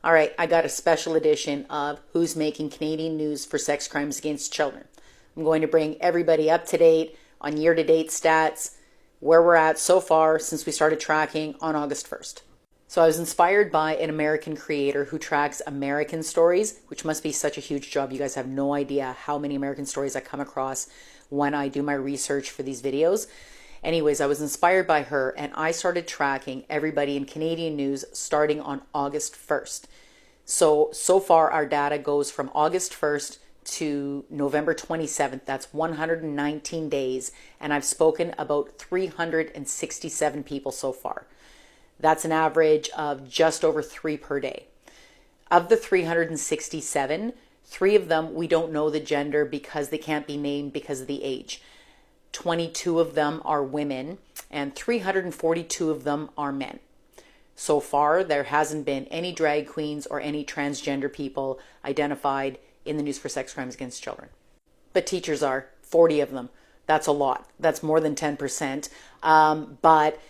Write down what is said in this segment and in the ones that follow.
All right, I got a special edition of Who's Making Canadian News for Sex Crimes Against Children. I'm going to bring everybody up to date on year-to-date stats, where we're at so far since we started tracking on August 1st. So I was inspired by an American creator who tracks American stories, which must be such a huge job. You guys have no idea how many American stories I come across when I do my research for these videos. Anyways, I was inspired by her and I started tracking everybody in Canadian news starting on August 1st. So far our data goes from August 1st to November 27th. That's 119 days. And I've spoken about 367 people so far. That's an average of just over 3 per day. Of the 367, 3 of them we don't know the gender because they can't be named because of the age. 22 of them are women and 342 of them are men. So far, there hasn't been any drag queens or any transgender people identified in the news for sex crimes against children. But teachers are, 40 of them. That's a lot. That's more than 10%. But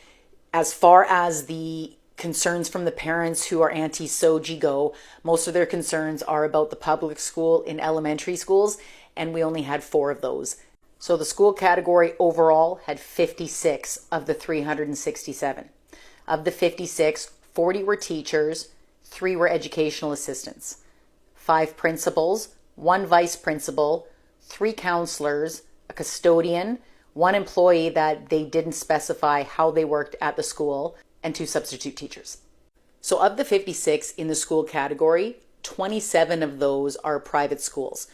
as far as the concerns from the parents who are anti-SOGI go, most of their concerns are about the public school in elementary schools, and we only had 4 of those. So the school category overall had 56 of the 367. Of the 56, 40 were teachers, 3 were educational assistants, 5 principals, 1 vice principal, 3 counselors, a custodian, 1 employee that they didn't specify how they worked at the school, and 2 substitute teachers. So of the 56 in the school category, 27 of those are private schools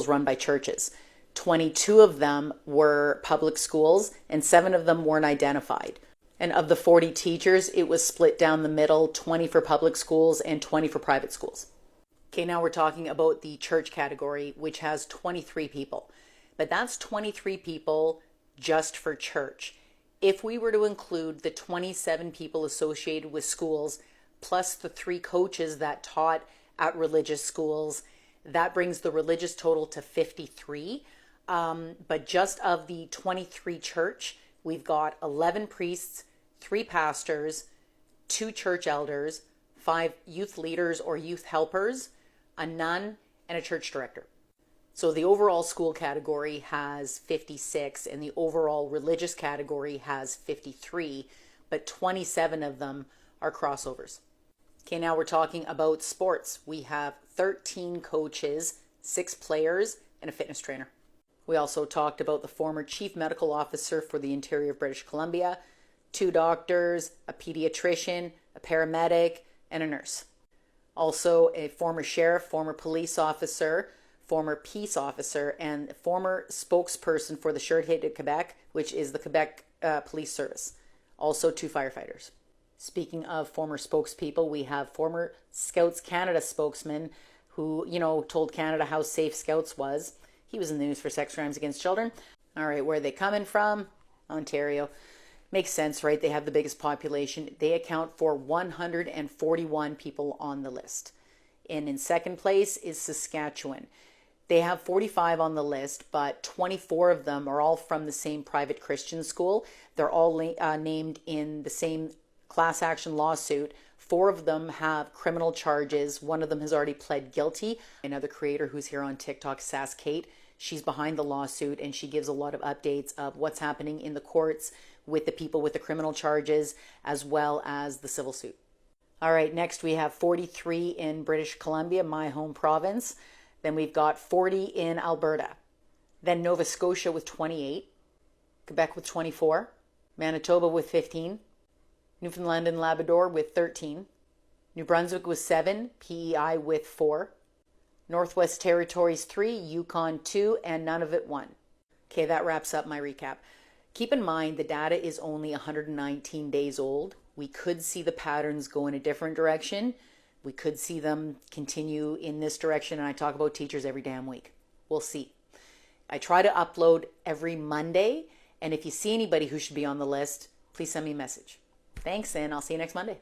run by churches. 22 of them were public schools and 7 of them weren't identified. And of the 40 teachers, it was split down the middle, 20 for public schools and 20 for private schools. Okay, now we're talking about the church category, which has 23 people. But that's 23 people just for church. If we were to include the 27 people associated with schools, plus the 3 coaches that taught at religious schools, that brings the religious total to 53. But just of the 23 church, we've got 11 priests, 3 pastors, 2 church elders, 5 youth leaders or youth helpers, a nun, and a church director. So the overall school category has 56 and the overall religious category has 53, but 27 of them are crossovers. Okay, now we're talking about sports. We have 13 coaches, 6 players, and a fitness trainer. We also talked about the former chief medical officer for the interior of British Columbia, 2 doctors, a pediatrician, a paramedic, and a nurse. Also a former sheriff, former police officer, former peace officer, and former spokesperson for the Sûreté de Québec, which is the Quebec Police Service. Also 2 firefighters. Speaking of former spokespeople, we have former Scouts Canada spokesman who, told Canada how safe Scouts was. He was in the news for sex crimes against children. All right, where are they coming from? Ontario. Makes sense, right? They have the biggest population. They account for 141 people on the list. And in second place is Saskatchewan. They have 45 on the list, but 24 of them are all from the same private Christian school. They're all named in the same class action lawsuit. 4 of them have criminal charges. 1 of them has already pled guilty. Another creator who's here on TikTok, Sass Kate, she's behind the lawsuit and she gives a lot of updates of what's happening in the courts with the people with the criminal charges as well as the civil suit. All right, next we have 43 in British Columbia, my home province. Then we've got 40 in Alberta. Then Nova Scotia with 28, Quebec with 24, Manitoba with 15, Newfoundland and Labrador with 13, New Brunswick with 7, PEI with 4, Northwest Territories 3, Yukon 2, and Nunavut 1. Okay, that wraps up my recap. Keep in mind the data is only 119 days old. We could see the patterns go in a different direction. We could see them continue in this direction, and I talk about teachers every damn week. We'll see. I try to upload every Monday, and if you see anybody who should be on the list, please send me a message. Thanks, and I'll see you next Monday.